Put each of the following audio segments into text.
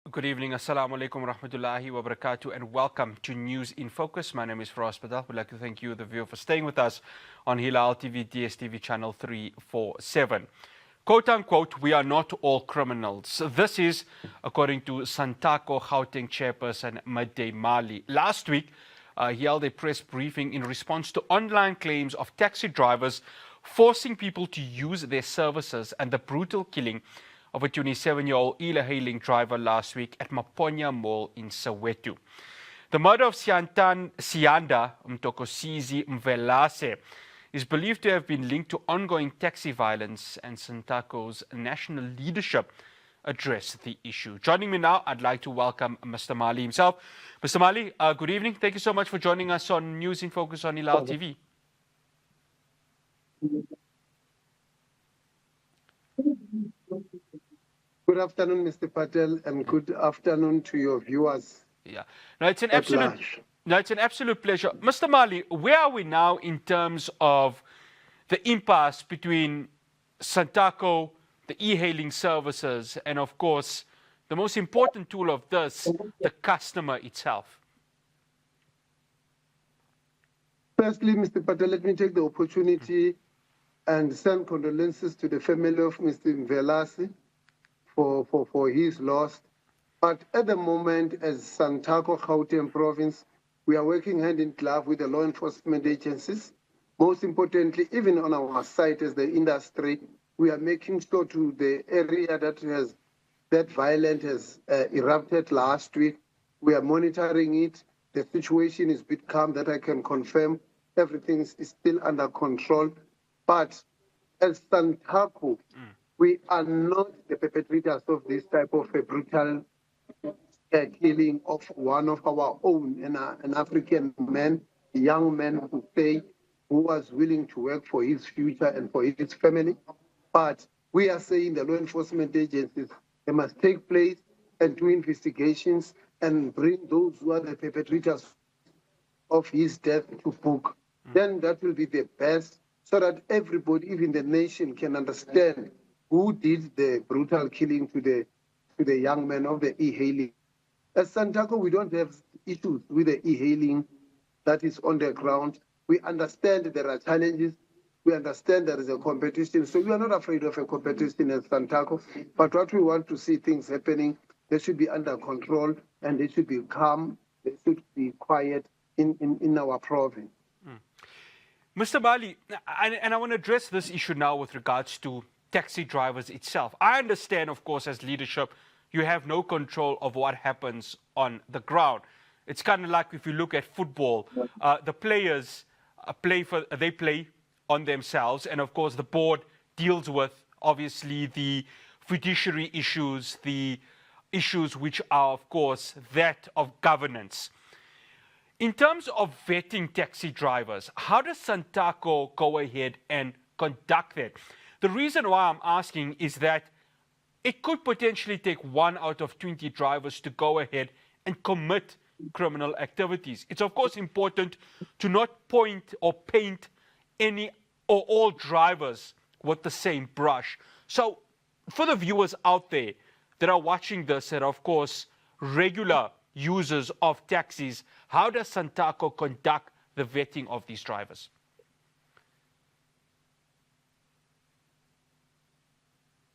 Good evening, Assalamu alaikum rahmatullahi wa barakatuh, and welcome to News in Focus. My name is Faraz Padal. We'd like to thank you, the viewer, for staying with us on Hilaal TV, DSTV channel 347. Quote unquote, we are not all criminals. This is according to Santaco Gauteng chairperson Midday Mali. Last week, he held a press briefing in response to online claims of taxi drivers forcing people to use their services and the brutal killing of a 27-year-old e-hailing driver last week at Maponya Mall in Soweto. The murder of Sianda Mtokosizi Mvelase is believed to have been linked to ongoing taxi violence, and Santaco's national leadership addressed the issue. Joining me now, I'd like to welcome Mr. Mali himself. Mr. Mali, good evening. Thank you so much for joining us on News in Focus on Hilaal TV. Good afternoon, Mr. Patel, and good afternoon to your viewers. Yeah, no, it's an absolute pleasure. Mr. Mali, where are we now in terms of the impasse between Santaco, the e-hailing services, and of course, the most important tool of this, the customer itself? Firstly, Mr. Patel, let me take the opportunity and send condolences to the family of Mr. Mvelase for his loss. But at the moment, as Santaco Gauteng province, we are working hand in glove with the law enforcement agencies. Most importantly, even on our side as the industry, we are making sure to the area that violence has erupted last week. We are monitoring it. The situation is a bit calm, that I can confirm. Everything is still under control. But as Santaco, we are not the perpetrators of this type of a brutal killing of one of our own, an African man, a young man who was willing to work for his future and for his family. But we are saying the law enforcement agencies, they must take place and do investigations and bring those who are the perpetrators of his death to book. Then that will be the best, so that everybody, even the nation, can understand who did the brutal killing to the young man of the e-hailing. As Santaco, we don't have issues with the e-hailing that is on the ground. We understand there are challenges. We understand there is a competition. So we are not afraid of a competition as Santaco. But what we want to see things happening, they should be under control and they should be calm. They should be quiet in our province. Mr. Mali, and I want to address this issue now with regards to taxi drivers itself. I understand, of course, as leadership, you have no control of what happens on the ground. It's kind of like if you look at football, the players play on themselves, and of course the board deals with obviously the fiduciary issues, the issues which are of course that of governance. In terms of vetting taxi drivers, how does Santaco go ahead and conduct that? The reason why I'm asking is that it could potentially take 1 out of 20 drivers to go ahead and commit criminal activities. It's of course important to not point or paint any or all drivers with the same brush. So for the viewers out there that are watching this and of course regular users of taxis, how does Santaco conduct the vetting of these drivers?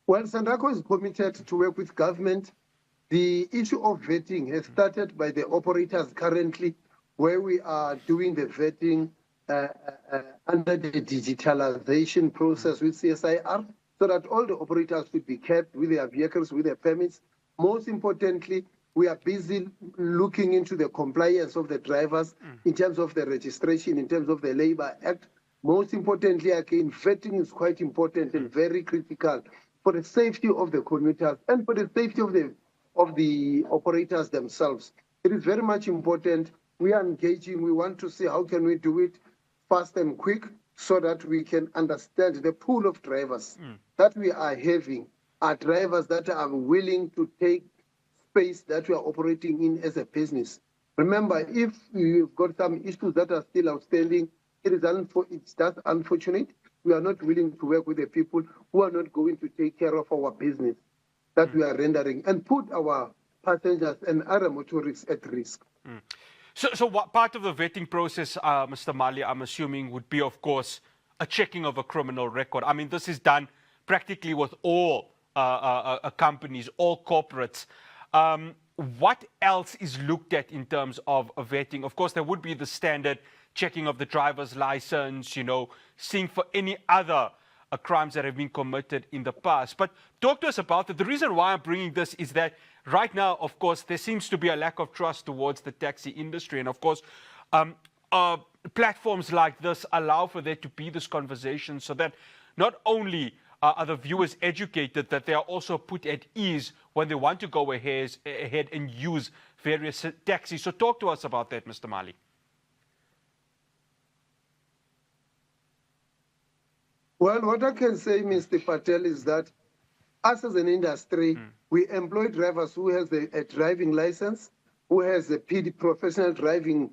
Well, Santaco is committed to work with government. The issue of vetting has started by the operators currently, where we are doing the vetting under the digitalization process with CSIR, so that all the operators should be kept with their vehicles, with their permits. Most importantly, we are busy looking into the compliance of the drivers in terms of the registration, in terms of the Labor Act. Most importantly, again, vetting is quite important and very critical for the safety of the commuters and for the safety of the operators themselves. It is very much important. We are engaging. We want to see how can we do it fast and quick so that we can understand the pool of drivers that we are having are drivers that are willing to take space that we are operating in as a business. Remember, if you've got some issues that are still outstanding, it's just unfortunate. We are not willing to work with the people who are not going to take care of our business that we are rendering and put our passengers and other motorists at risk. So what part of the vetting process, Mr. Mali, I'm assuming, would be, of course, a checking of a criminal record? I mean, this is done practically with all companies, all corporates. What else is looked at in terms of vetting? Of course, there would be the standard checking of the driver's license, seeing for any other crimes that have been committed in the past. But talk to us about it. The reason why I'm bringing this is that right now, of course, there seems to be a lack of trust towards the taxi industry. And of course, platforms like this allow for there to be this conversation so that not only are the viewers educated, that they are also put at ease when they want to go ahead and use various taxis. So talk to us about that, Mr. Mali. Well, what I can say, Mr. Patel, is that us as an industry, we employ drivers who has a driving license, who has a PD, professional driving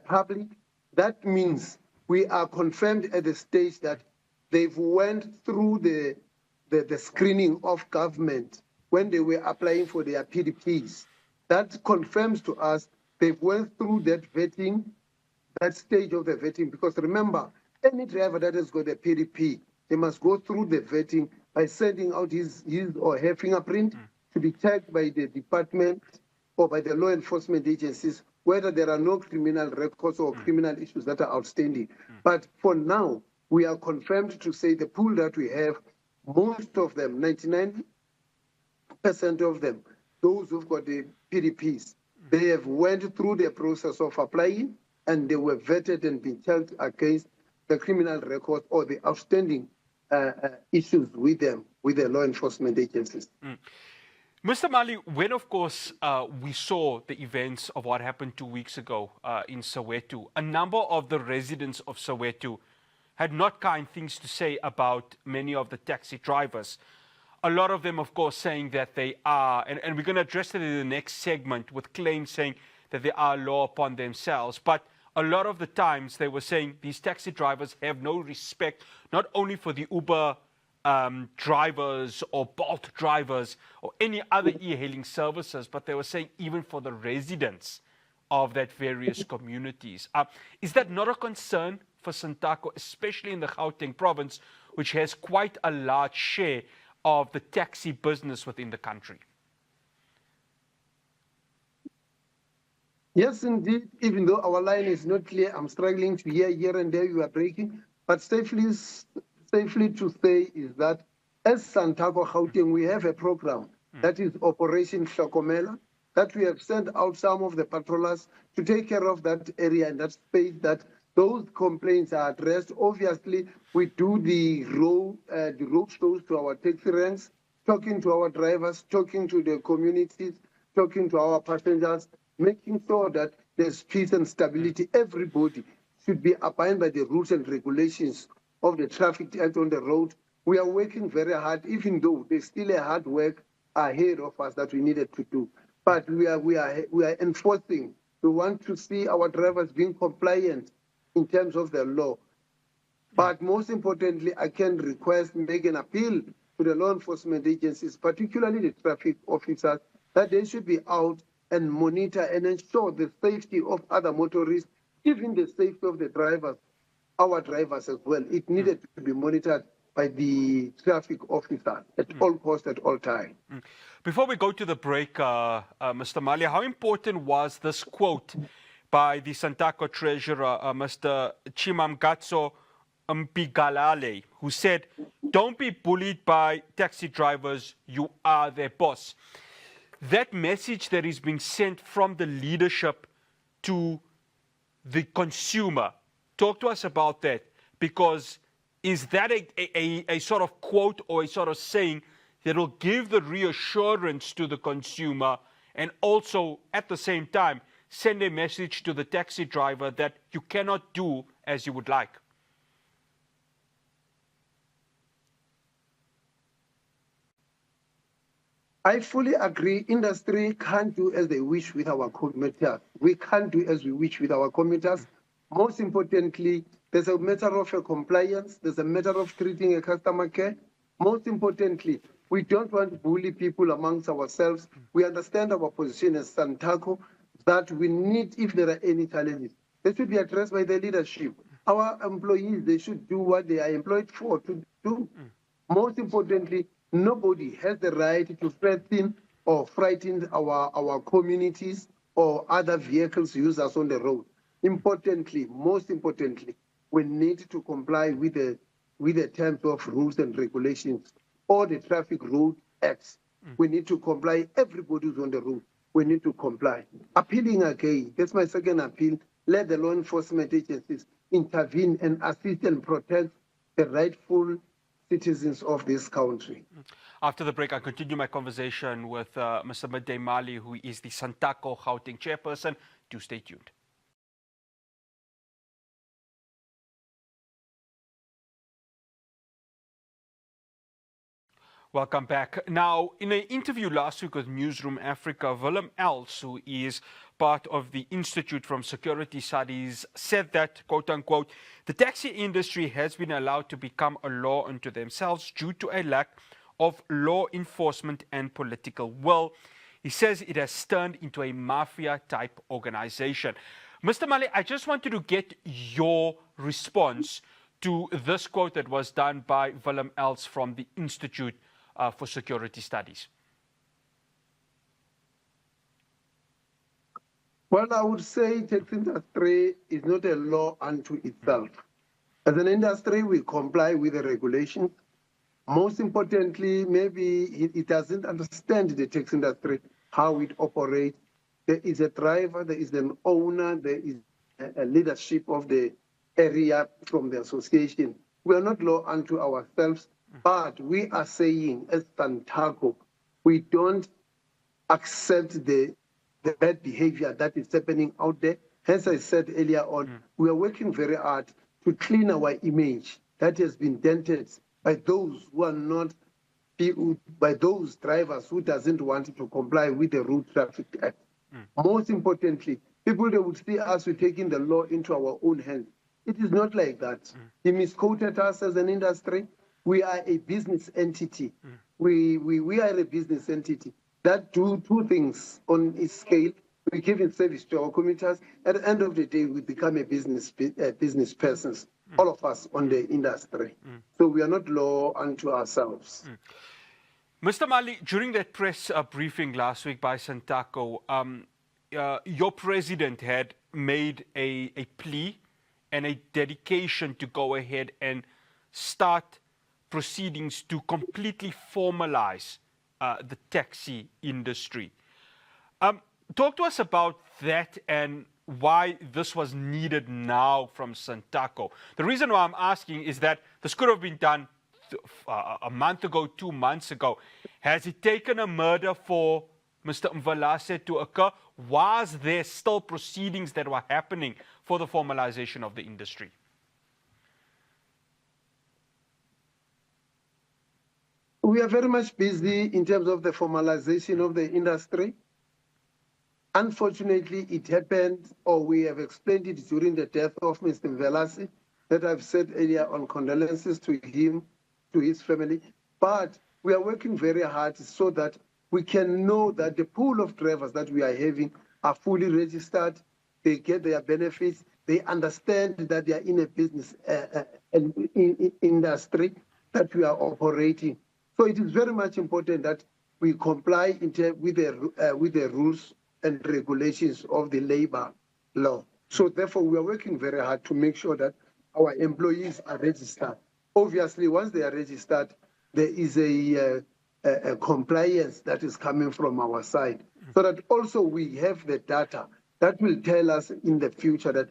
public. That means we are confirmed at the stage that they've went through the screening of government when they were applying for their PDPs. That confirms to us they've went through that vetting, that stage of the vetting, because remember, any driver that has got a PDP, they must go through the vetting by sending out his or her fingerprint to be checked by the department or by the law enforcement agencies whether there are no criminal records or criminal issues that are outstanding. But for now, we are confirmed to say the pool that we have, most of them, 99% of them, those who've got the PDPs, they have went through the process of applying and they were vetted and been checked against the criminal record or the outstanding issues with them, with the law enforcement agencies. Mr. Mali, when, of course, we saw the events of what happened 2 weeks ago in Soweto, a number of the residents of Soweto had not kind things to say about many of the taxi drivers. A lot of them, of course, saying that they are, and we're going to address it in the next segment with claims saying that they are law upon themselves. But a lot of the times they were saying these taxi drivers have no respect, not only for the Uber drivers or Bolt drivers or any other e-hailing services, but they were saying even for the residents of that various communities. Is that not a concern for Santaco, especially in the Gauteng province, which has quite a large share of the taxi business within the country? Yes, indeed. Even though our line is not clear, I'm struggling to hear here and there you are breaking. But safely to say is that as Santaco Gauteng, we have a program that is Operation Hlokomela, that we have sent out some of the patrollers to take care of that area and that space, that those complaints are addressed. Obviously, we do the road shows to our taxi ranks, talking to our drivers, talking to the communities, talking to our passengers, making sure that there's peace and stability. Everybody should be abiding by the rules and regulations of the traffic act on the road. We are working very hard, even though there's still a hard work ahead of us that we needed to do. But we are enforcing. We want to see our drivers being compliant in terms of the law. But most importantly, I can make an appeal to the law enforcement agencies, particularly the traffic officers, that they should be out and monitor and ensure the safety of other motorists, even the safety of the drivers, our drivers as well. It needed to be monitored by the traffic officer at all costs, at all times. Before we go to the break, Mr. Mali, how important was this quote by the Santaco treasurer, Mr. Chimamgatso Mpigalale, who said, "Don't be bullied by taxi drivers, you are their boss." That message that is being sent from the leadership to the consumer, talk to us about that, because is that a sort of quote or a sort of saying that will give the reassurance to the consumer and also at the same time send a message to the taxi driver that you cannot do as you would like? I fully agree. Industry can't do as they wish with our commuters. We can't do as we wish with our commuters. Most importantly, there's a matter of compliance. There's a matter of treating a customer care. Most importantly, We don't want to bully people amongst ourselves. We understand our position as Santaco that we need, if there are any challenges, they should be addressed by the leadership. Our employees, they should do what they are employed for to do. Most importantly, nobody has the right to threaten or frighten our communities or other vehicles users on the road. Importantly, most importantly, we need to comply with the terms of rules and regulations or the traffic road acts. We need to comply. Everybody who's on the road, we need to comply. Appealing again, that's my second appeal. Let the law enforcement agencies intervene and assist and protect the rightful citizens of this country. After the break, I continue my conversation with Mr. Midday Mali, who is the Santaco Gauteng chairperson. Do stay tuned. Welcome back. Now, in an interview last week with Newsroom Africa, Willem Els, who is part of the Institute from Security Studies, said that, quote unquote, the taxi industry has been allowed to become a law unto themselves due to a lack of law enforcement and political will. He says it has turned into a mafia-type organization. Mr. Mali, I just wanted to get your response to this quote that was done by Willem Els from the Institute for Security Studies. Well, I would say taxi industry is not a law unto itself. As an industry, we comply with the regulations. Most importantly, maybe it doesn't understand the taxi industry, how it operates. There is a driver, there is an owner, there is a leadership of the area from the association. We are not law unto ourselves, but we are saying as Santaco, we don't accept the bad behavior that is happening out there. Hence, I said earlier on, we are working very hard to clean our image that has been dented by those who are not, by those drivers who doesn't want to comply with the Road Traffic Act. Most importantly, people, they would see us, we're taking the law into our own hands. It is not like that. He misquoted us as an industry. We are a business entity. We are a business entity that do two things on its scale. We're giving service to our commuters. At the end of the day, we become a business persons, all of us on the industry. So we are not law unto ourselves. Mr. Mali, during that press briefing last week by Santaco, your president had made a plea and a dedication to go ahead and start proceedings to completely formalize the taxi industry. Talk to us about that and why this was needed now from Santaco. The reason why I'm asking is that this could have been done a month ago, 2 months ago. Has it taken a murder for Mr. Mvelase to occur? Was there still proceedings that were happening for the formalization of the industry? We are very much busy in terms of the formalization of the industry. Unfortunately, it happened, or we have explained it during the death of Mr. Mvelase, that I've said earlier on, condolences to him, to his family. But we are working very hard so that we can know that the pool of drivers that we are having are fully registered, they get their benefits, they understand that they are in a business industry that we are operating. So it is very much important that we comply with the rules and regulations of the labor law. So therefore, we are working very hard to make sure that our employees are registered. Obviously, once they are registered, there is a compliance that is coming from our side, so that also we have the data that will tell us in the future that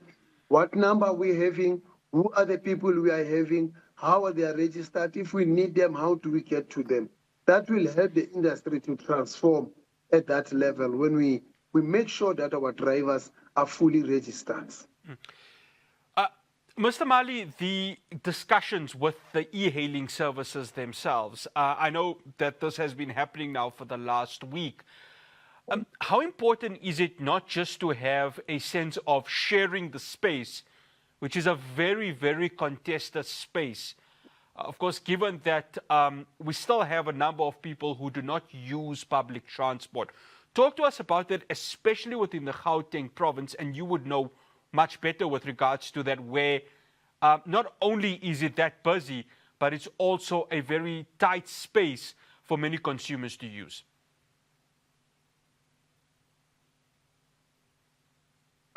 what number we're having, who are the people we are having, how are they registered, if we need them, how do we get to them. That will help the industry to transform at that level when we make sure that our drivers are fully registered. Mr. Mali, the discussions with the e-hailing services themselves, I know that this has been happening now for the last week. How important is it not just to have a sense of sharing the space, which is a very, very contested space, of course, given that we still have a number of people who do not use public transport. Talk to us about that, especially within the Gauteng province, and you would know much better with regards to that, where not only is it that busy, but it's also a very tight space for many consumers to use.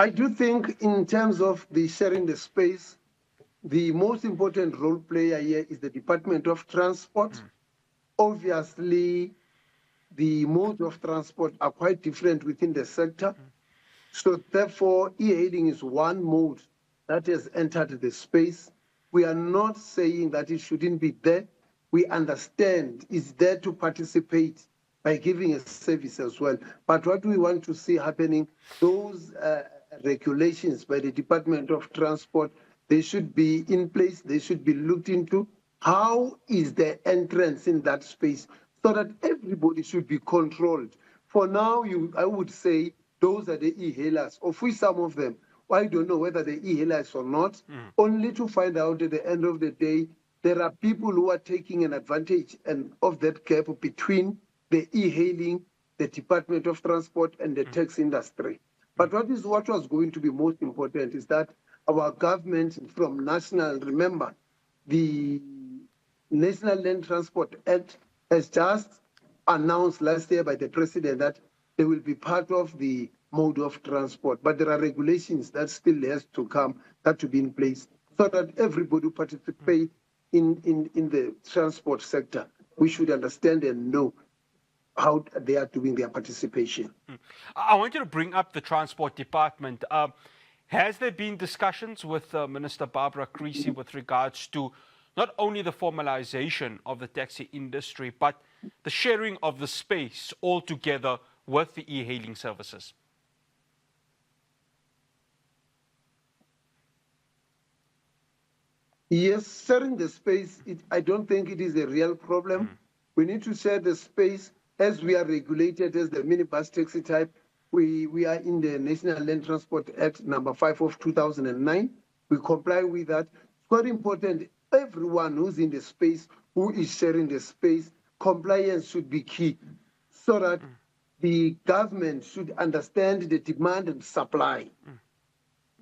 I do think in terms of the sharing the space, the most important role player here is the Department of Transport. Obviously, the modes of transport are quite different within the sector. So therefore, e-hailing is one mode that has entered the space. We are not saying that it shouldn't be there. We understand it's there to participate by giving a service as well. But what we want to see happening, those regulations by the Department of Transport, they should be in place, they should be looked into. How is the entrance in that space so that everybody should be controlled? For now, I would say those are the e-hailers, of which some of them, I don't know whether they're e-hailers or not, only to find out at the end of the day, there are people who are taking an advantage of that gap between the e-hailing, the Department of Transport, and the taxi industry. But what was going to be most important is that our government from national, remember, the National Land Transport Act has just announced last year by the president that they will be part of the mode of transport. But there are regulations that still has to come, that to be in place, so that everybody who participates in the transport sector, we should understand and know how they are doing their participation. I want you to bring up the Transport Department. Has there been discussions with Minister Barbara Creasy with regards to not only the formalization of the taxi industry, but the sharing of the space altogether with the e-hailing services? Yes, sharing the space, I don't think it is a real problem. We need to share the space as we are regulated as the minibus taxi type. We are in the National Land Transport Act number 5 of 2009. We comply with that. It's quite important. Everyone who's in the space, who is sharing the space, compliance should be key so that the government should understand the demand and supply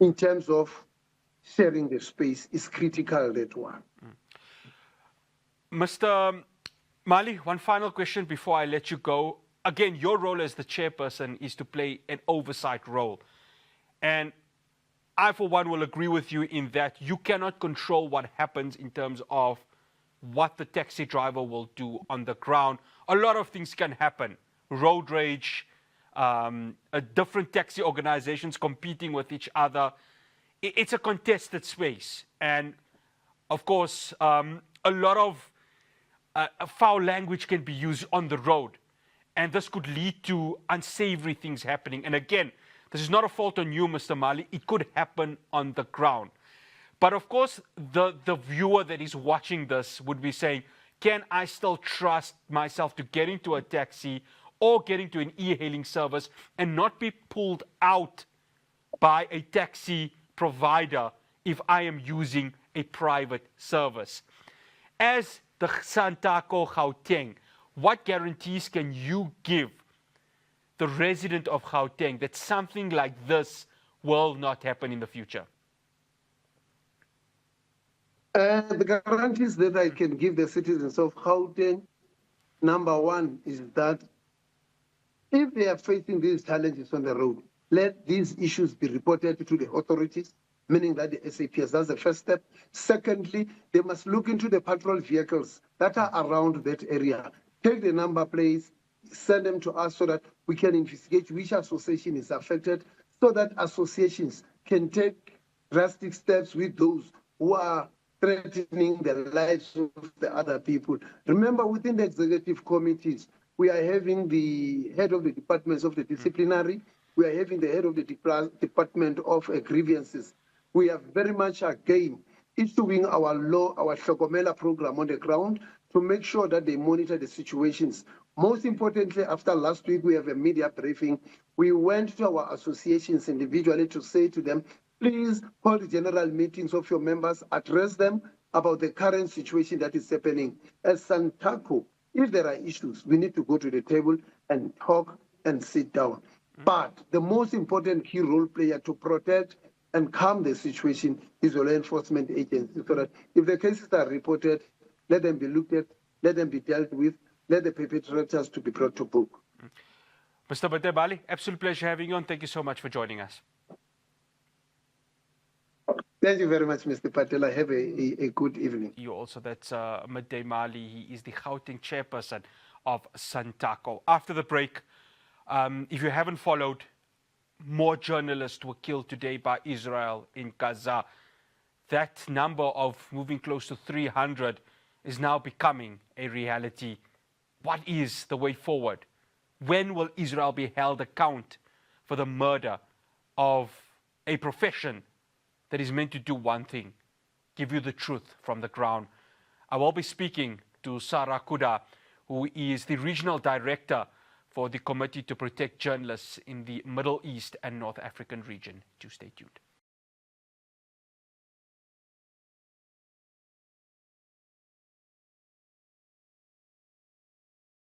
in terms of sharing the space is critical, that one. Mr. Mali, one final question before I let you go. Again, your role as the chairperson is to play an oversight role. And I, for one, will agree with you in that you cannot control what happens in terms of what the taxi driver will do on the ground. A lot of things can happen. Road rage, different taxi organizations competing with each other. It's a contested space. And, of course, a lot of foul language can be used on the road. And this could lead to unsavory things happening. And again, this is not a fault on you, Mr. Mali. It could happen on the ground. But of course, the viewer that is watching this would be saying, can I still trust myself to get into a taxi or get into an e-hailing service and not be pulled out by a taxi provider if I am using a private service? As the Santaco Gauteng, what guarantees can you give the resident of Gauteng that something like this will not happen in the future? The guarantees that I can give the citizens of Gauteng, number one, is that if they are facing these challenges on the road, let these issues be reported to the authorities, meaning that the SAPS, that's the first step. Secondly, they must look into the patrol vehicles that are around that area. Take the number plates, send them to us so that we can investigate which association is affected, so that associations can take drastic steps with those who are threatening the lives of the other people. Remember, within the executive committees, we are having the head of the departments of the disciplinary, we are having the head of the department of grievances. We are very much again issuing our law, our Shokomela program on the ground to make sure that they monitor the situations. Most importantly, after last week, we have a media briefing. We went to our associations individually to say to them, please call the general meetings of your members, address them, about the current situation that is happening. As Santaco, if there are issues, we need to go to the table and talk and sit down. But the most important key role player to protect and calm the situation is the law enforcement agency, so that if the cases are reported, let them be looked at, let them be dealt with, let the perpetrators to be brought to book. Mr. Midday Mali, absolute pleasure having you on. Thank you so much for joining us. Thank you very much, Mr. Patela. Have a good evening. You also, that's Midday Mali. He is the Gauteng chairperson of Santaco. After the break, if you haven't followed, more journalists were killed today by Israel in Gaza. That number of moving close to 300 is now becoming a reality. What is the way forward? When will Israel be held account for the murder of a profession that is meant to do one thing, give you the truth from the ground? I will be speaking to Sarah Kuda, who is the regional director for the Committee to Protect Journalists in the Middle East and North African region. Do stay tuned.